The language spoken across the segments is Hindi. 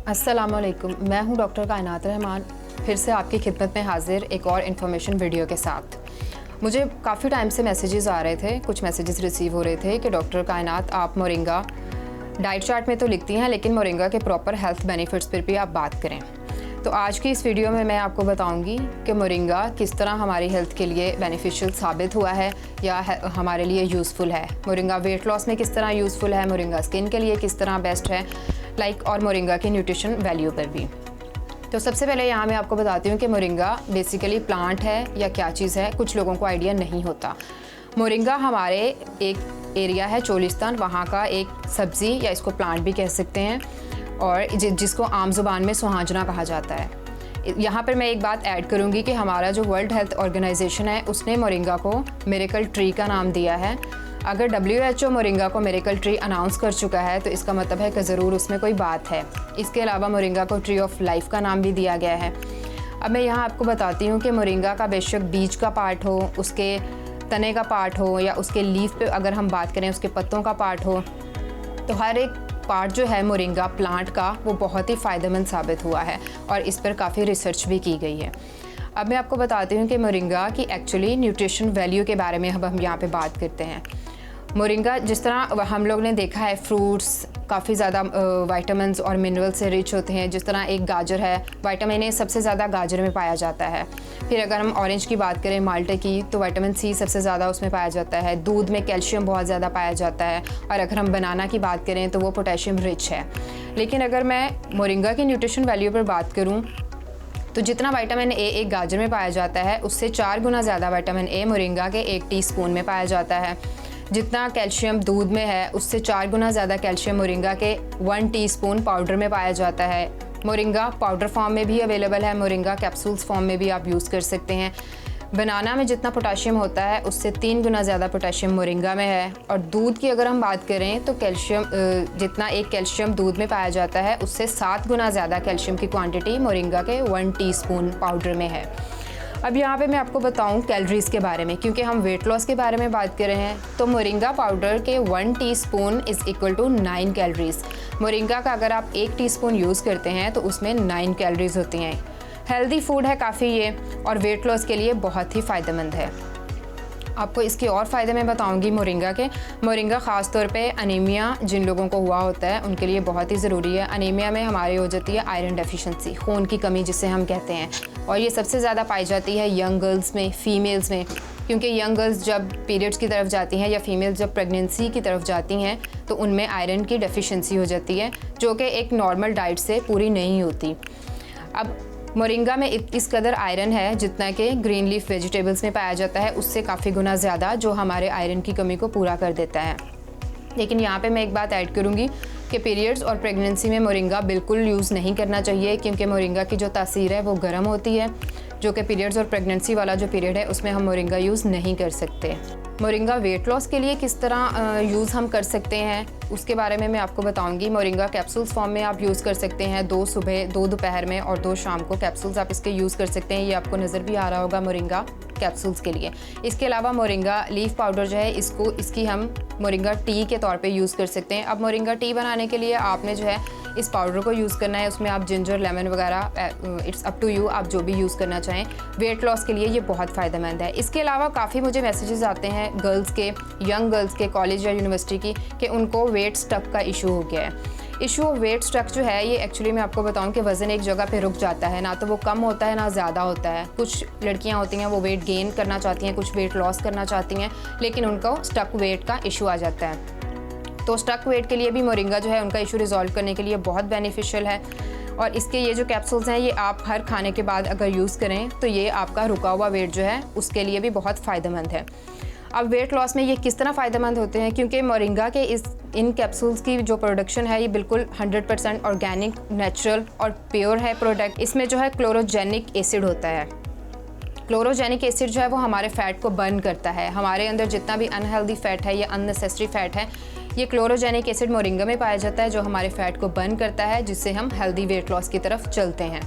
अस्सलामुअलैकुम, मैं हूं डॉक्टर कायनात रहमान, फिर से आपकी खिदमत में हाजिर एक और इन्फॉर्मेशन वीडियो के साथ। मुझे काफ़ी टाइम से मैसेजेस आ रहे थे, कुछ मैसेजेस रिसीव हो रहे थे कि डॉक्टर कायनात आप मोरिंगा डाइट चार्ट में तो लिखती हैं लेकिन मोरिंगा के प्रॉपर हेल्थ बेनिफिट्स पर भी आप बात करें। तो आज की इस वीडियो में मैं आपको बताऊंगी कि मोरिंगा किस तरह हमारी हेल्थ के लिए बेनिफिशियल साबित हुआ है या हमारे लिए यूज़फुल है। मोरिंगा वेट लॉस में किस तरह यूज़फुल है, मोरिंगा स्किन के लिए किस तरह बेस्ट है, और मोरिंगा की न्यूट्रिशन वैल्यू पर भी। तो सबसे पहले यहाँ मैं आपको बताती हूँ कि मोरिंगा बेसिकली प्लांट है या क्या चीज़ है। कुछ लोगों को आइडिया नहीं होता। मोरिंगा हमारे एक एरिया है चोलिस्तान, वहाँ का एक सब्ज़ी या इसको प्लांट भी कह सकते हैं, और जिसको आम ज़ुबान में सुहांजना कहा जाता है। यहाँ पर मैं एक बात ऐड करूँगी कि हमारा जो वर्ल्ड हेल्थ ऑर्गेनाइजेशन है उसने मोरिंगा को मिरेकल ट्री का नाम दिया है। अगर WHO मोरिंगा को मिरेकल ट्री अनाउंस कर चुका है तो इसका मतलब है कि ज़रूर उसमें कोई बात है। इसके अलावा मोरिंगा को ट्री ऑफ लाइफ का नाम भी दिया गया है। अब मैं यहाँ आपको बताती हूँ कि मोरिंगा का बेशक बीज का पार्ट हो, उसके तने का पार्ट हो, या उसके लीफ पे अगर हम बात करें उसके पत्तों का पार्ट हो, तो हर एक पार्ट जो है मोरिंगा प्लांट का वो बहुत ही फ़ायदेमंद साबित हुआ है और इस पर काफ़ी रिसर्च भी की गई है। अब मैं आपको बताती हूँ कि मोरिंगा की एक्चुअली न्यूट्रिशन वैल्यू के बारे में अब हम यहाँ पे बात करते हैं। मोरिंगा जिस तरह हम लोग ने देखा है फ्रूट्स काफ़ी ज़्यादा विटामिन्स और मिनरल से रिच होते हैं। जिस तरह एक गाजर है, विटामिन ए सबसे ज़्यादा गाजर में पाया जाता है। फिर अगर हम ऑरेंज की बात करें, माल्टे की, तो विटामिन सी सबसे ज़्यादा उसमें पाया जाता है। दूध में कैल्शियम बहुत ज़्यादा पाया जाता है, और अगर हम बनाना की बात करें तो वो पोटेशियम रिच है। लेकिन अगर मैं मोरिंगा की न्यूट्रिशन वैल्यू पर बात करूँ तो जितना विटामिन ए एक गाजर में पाया जाता है उससे 4 गुना ज़्यादा विटामिन ए मोरिंगा के 1 टीस्पून में पाया जाता है। जितना कैल्शियम दूध में है उससे 4 गुना ज़्यादा कैल्शियम मोरिंगा के 1 टीस्पून पाउडर में पाया जाता है। मोरिंगा पाउडर फॉर्म में भी अवेलेबल है, मोरिंगा कैप्सूल्स फॉर्म में भी आप यूज़ कर सकते हैं। बनाना में जितना पोटेशियम होता है उससे 3 गुना ज़्यादा पोटेशियम मोरिंगा में है। और दूध की अगर हम बात करें तो कैल्शियम जितना एक कैल्शियम दूध में पाया जाता है उससे 7 गुना ज़्यादा कैल्शियम की क्वांटिटी मोरिंगा के 1 टीस्पून पाउडर में है। अब यहाँ पे मैं आपको बताऊँ कैलोरीज़ के बारे में, क्योंकि हम वेट लॉस के बारे में बात कर रहे हैं। तो मोरिंगा पाउडर के 1 teaspoon is equal to 9 calories. Moringa का अगर आप 1 टीस्पून यूज़ करते हैं तो उसमें 9 कैलोरीज़ होती हैं। हेल्दी फूड है काफ़ी ये, और वेट लॉस के लिए बहुत ही फ़ायदेमंद है। आपको इसके और फ़ायदे मैं बताऊंगी मोरिंगा के। मोरिंगा ख़ास तौर पे अनीमिया जिन लोगों को हुआ होता है उनके लिए बहुत ही ज़रूरी है। अनीमिया में हमारी हो जाती है आयरन डेफिशिएंसी, खून की कमी जिसे हम कहते हैं, और ये सबसे ज़्यादा पाई जाती है यंग गर्ल्स में, फ़ीमेल्स में, क्योंकि यंग गर्ल्स जब पीरियड्स की तरफ जाती हैं या फीमेल्स जब प्रेगनेंसी की तरफ जाती हैं तो उनमें आयरन की डेफिशिएंसी हो जाती है, जो कि एक नॉर्मल डाइट से पूरी नहीं होती। अब मोरिंगा में इस कदर आयरन है जितना कि ग्रीन लीफ वेजिटेबल्स में पाया जाता है, उससे काफ़ी गुना ज़्यादा, जो हमारे आयरन की कमी को पूरा कर देता है। लेकिन यहाँ पे मैं एक बात ऐड करूँगी कि पीरियड्स और प्रेगनेंसी में मोरिंगा बिल्कुल यूज़ नहीं करना चाहिए, क्योंकि मोरिंगा की जो तासीर है वो गर्म होती है, जो कि पीरियड्स और प्रेगनेंसी वाला जो पीरियड है उसमें हम मोरिंगा यूज़ नहीं कर सकते। मोरिंगा वेट लॉस के लिए किस तरह यूज़ हम कर सकते हैं उसके बारे में मैं आपको बताऊंगी। मोरिंगा कैप्सूल्स फॉर्म में आप यूज़ कर सकते हैं, 2 सुबह, 2 दोपहर में और 2 शाम को कैप्सूल्स आप इसके यूज़ कर सकते हैं। ये आपको नज़र भी आ रहा होगा मोरिंगा कैप्सूल्स के लिए। इसके अलावा मोरिंगा लीफ पाउडर जो है इसकी हम मोरिंगा टी के तौर पे यूज़ कर सकते हैं। अब मोरिंगा टी बनाने के लिए आपने जो है इस पाउडर को यूज़ करना है, उसमें आप जिंजर, लेमन वगैरह, इट्स अप टू यू, आप जो भी यूज़ करना चाहें। वेट लॉस के लिए ये बहुत फ़ायदेमंद है। इसके अलावा काफ़ी मुझे मैसेजेस आते हैं गर्ल्स के, यंग गर्ल्स के, कॉलेज या यूनिवर्सिटी की, कि उनको वेट स्टक का इशू हो गया है। इशू ऑफ वेट स्टक जो है ये एक्चुअली मैं आपको बताऊं कि वज़न एक जगह पे रुक जाता है, ना तो वो कम होता है ना ज़्यादा होता है। कुछ लड़कियां होती हैं वो वेट गेन करना चाहती हैं, कुछ वेट लॉस करना चाहती हैं, लेकिन उनको स्टक वेट का इशू आ जाता है। तो स्टक वेट के लिए भी मोरिंगा जो है उनका इशू रिजॉल्व करने के लिए बहुत बेनिफिशियल है। और इसके ये जो कैप्सूल्स हैं ये आप हर खाने के बाद अगर यूज़ करें तो ये आपका रुका हुआ वेट जो है उसके लिए भी बहुत फ़ायदेमंद है। अब वेट लॉस में ये किस तरह फ़ायदेमंद होते हैं, क्योंकि मोरिंगा के इन कैप्सूल्स की जो प्रोडक्शन है ये बिल्कुल 100% ऑर्गेनिक, नेचुरल और प्योर है प्रोडक्ट। इसमें जो है क्लोरोजेनिक एसिड होता है। क्लोरोजेनिक एसिड जो है वो हमारे फ़ैट को बर्न करता है। हमारे अंदर जितना भी अनहेल्दी फ़ैट है या अननेसेसरी फ़ैट है, ये क्लोरोजेनिक एसिड मोरिंगा में पाया जाता है, जो हमारे फ़ैट को बर्न करता है, जिससे हम हेल्दी वेट लॉस की तरफ चलते हैं।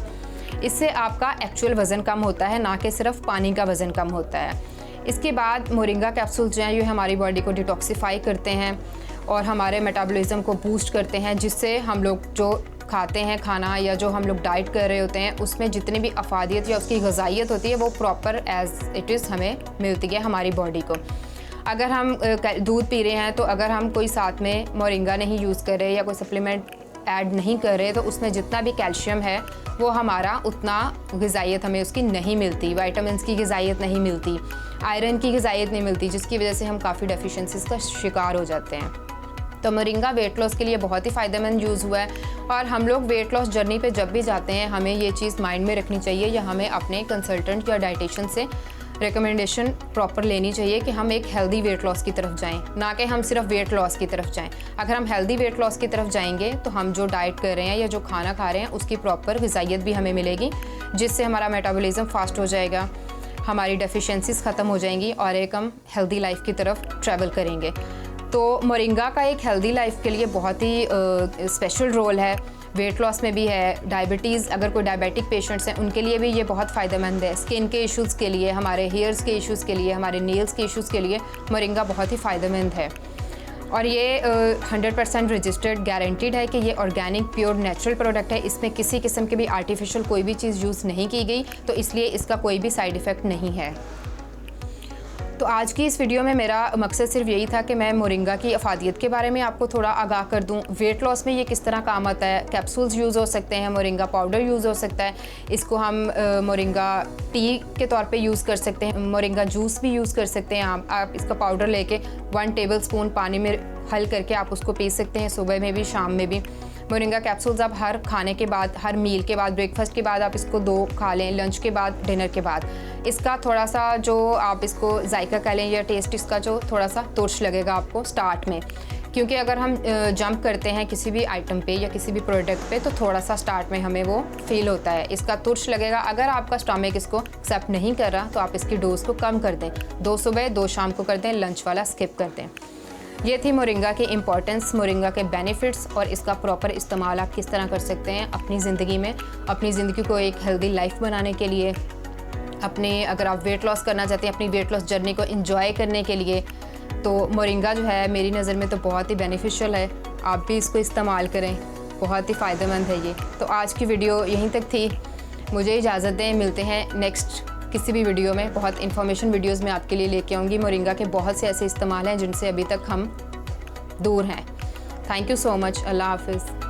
इससे आपका एक्चुअल वज़न कम होता है, ना कि सिर्फ पानी का वज़न कम होता है। इसके बाद मोरिंगा कैप्सूल्स जो हैं ये हमारी बॉडी को डिटॉक्सिफाई करते हैं और हमारे मेटाबॉलिज्म को बूस्ट करते हैं, जिससे हम लोग जो खाते हैं खाना या जो हम लोग डाइट कर रहे होते हैं उसमें जितनी भी अफादियत या उसकी ग़िज़ाइयत होती है वो प्रॉपर एज़ इट इज़ हमें मिलती है हमारी बॉडी को। अगर हम दूध पी रहे हैं तो अगर हम कोई साथ में मोरिंगा नहीं यूज़ कर रहे या कोई सप्लीमेंट ऐड नहीं कर रहे तो उसमें जितना भी कैल्शियम है वो हमारा उतना ग़िज़ाइयत हमें उसकी नहीं मिलती, विटामिन्स की ग़िज़ाइयत नहीं मिलती, आयरन की ग़िज़ाइयत नहीं मिलती, जिसकी वजह से हम काफ़ी डेफिशिएंसीज़ का शिकार हो जाते हैं। तो मोरिंगा वेट लॉस के लिए बहुत ही फ़ायदेमंद यूज़ हुआ है और हम लोग वेट लॉस जर्नी पे जब भी जाते हैं हमें ये चीज़ माइंड में रखनी चाहिए या हमें अपने कंसल्टेंट या डाइटिशियन से रिकमेंडेशन प्रॉपर लेनी चाहिए कि हम एक हेल्दी वेट लॉस की तरफ जाएं, ना कि हम सिर्फ वेट लॉस की तरफ जाएं। अगर हम हेल्दी वेट लॉस की तरफ जाएंगे तो हम जो डाइट कर रहे हैं या जो खाना खा रहे हैं उसकी प्रॉपर ग़िज़ाइयत भी हमें मिलेगी, जिससे हमारा मेटाबॉलिज्म फास्ट हो जाएगा, हमारी डेफिशिएंसीज़ ख़त्म हो जाएंगी और एक हम हेल्दी लाइफ की तरफ ट्रैवल करेंगे। तो मोरिंगा का एक हेल्दी लाइफ के लिए बहुत ही स्पेशल रोल है, वेट लॉस में भी है। डायबिटीज़, अगर कोई डायबिटिक पेशेंट्स हैं उनके लिए भी ये बहुत फ़ायदेमंद है। स्किन के इश्यूज़ के लिए, हमारे हेयर्स के इश्यूज़ के लिए, हमारे नेल्स के इश्यूज़ के लिए मोरिंगा बहुत ही फ़ायदेमंद है। और ये 100% रजिस्टर्ड गारंटीड है कि ये ऑर्गेनिक प्योर नेचुरल प्रोडक्ट है। इसमें किसी किस्म की भी आर्टिफिशियल कोई भी चीज़ यूज़ नहीं की गई, तो इसलिए इसका कोई भी साइड इफ़ेक्ट नहीं है। तो आज की इस वीडियो में मेरा मकसद सिर्फ यही था कि मैं मोरिंगा की अफादियत के बारे में आपको थोड़ा आगाह कर दूं। वेट लॉस में ये किस तरह काम आता है, कैप्सूल्स यूज़ हो सकते हैं, मोरिंगा पाउडर यूज़ हो सकता है, इसको हम मोरिंगा टी के तौर पे यूज़ कर सकते हैं, मोरिंगा जूस भी यूज़ कर सकते हैं। आप इसका पाउडर लेके 1 टेबलस्पून पानी में हल करके आप उसको पी सकते हैं, सुबह में भी शाम में भी। मोरिंगा कैप्सूल्स आप हर खाने के बाद, हर मील के बाद, ब्रेकफास्ट के बाद आप इसको 2 खा लें, लंच के बाद, डिनर के बाद। इसका थोड़ा सा जो आप इसको जायका कह लें या टेस्ट, इसका जो थोड़ा सा तुर्श लगेगा आपको स्टार्ट में, क्योंकि अगर हम जंप करते हैं किसी भी आइटम पे या किसी भी प्रोडक्ट पे तो थोड़ा सा स्टार्ट में हमें वो फील होता है, इसका तुर्श लगेगा। अगर आपका स्टमक इसको एक्सेप्ट नहीं कर रहा तो आप इसकी डोज को कम कर दें, 2 सुबह 2 शाम को कर दें, लंच वाला स्किप कर दें। ये थी मोरिंगा की इम्पॉर्टेंस, मोरिंगा के बेनिफिट्स और इसका प्रॉपर इस्तेमाल आप किस तरह कर सकते हैं अपनी ज़िंदगी में, अपनी ज़िंदगी को एक हेल्दी लाइफ बनाने के लिए, अपने अगर आप वेट लॉस करना चाहते हैं अपनी वेट लॉस जर्नी को एंजॉय करने के लिए, तो मोरिंगा जो है मेरी नज़र में तो बहुत ही बेनिफिशियल है। आप भी इसको इस्तेमाल करें, बहुत ही फ़ायदेमंद है ये। तो आज की वीडियो यहीं तक थी, मुझे इजाज़त दें, मिलते हैं नेक्स्ट किसी भी वीडियो में। बहुत इन्फॉर्मेशन वीडियोस में आपके लिए लेके आऊँगी। मोरिंगा के बहुत से ऐसे इस्तेमाल हैं जिनसे अभी तक हम दूर हैं। Thank you so much. अल्लाह हाफ़िज़।